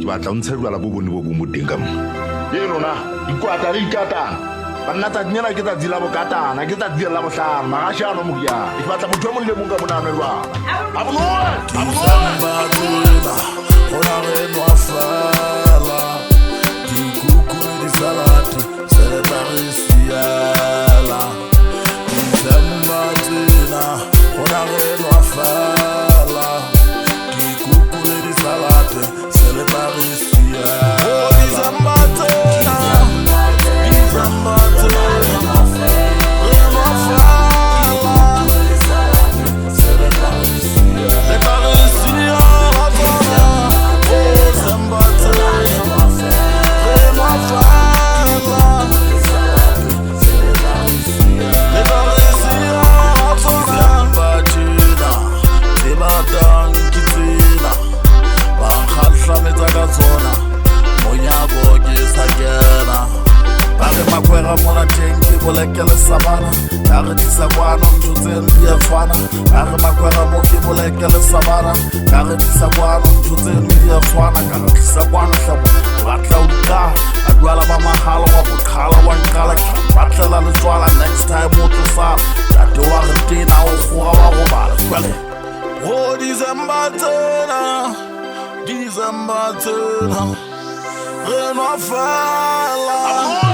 batla o ntshe dibala bo bone bo bo mo teng ka mo e lona ikwata le ikatana banna tsa nyela ke tsa dila bokatana ke tsa dila bohlano magashano mo ya ke batla motho mo le mo ka monana lwa abonoi ona re no fala di kuku di salati sele parisiala di zambatina ona re no fala di kuku di salati sele parisiala oh di zambatina di zambatina Molekele sabana ya re disa kwana ntutse ndi afana ya re makwera mo ke molekele sabana ya re disa kwana ntutse ndi afana ka re disa kwana hlabo batla uka adwala ba mahala wa bokhala wa nkala batla le tswala next time o tsa tate wa re tina o khura wa go bala kwale o December tena re no fala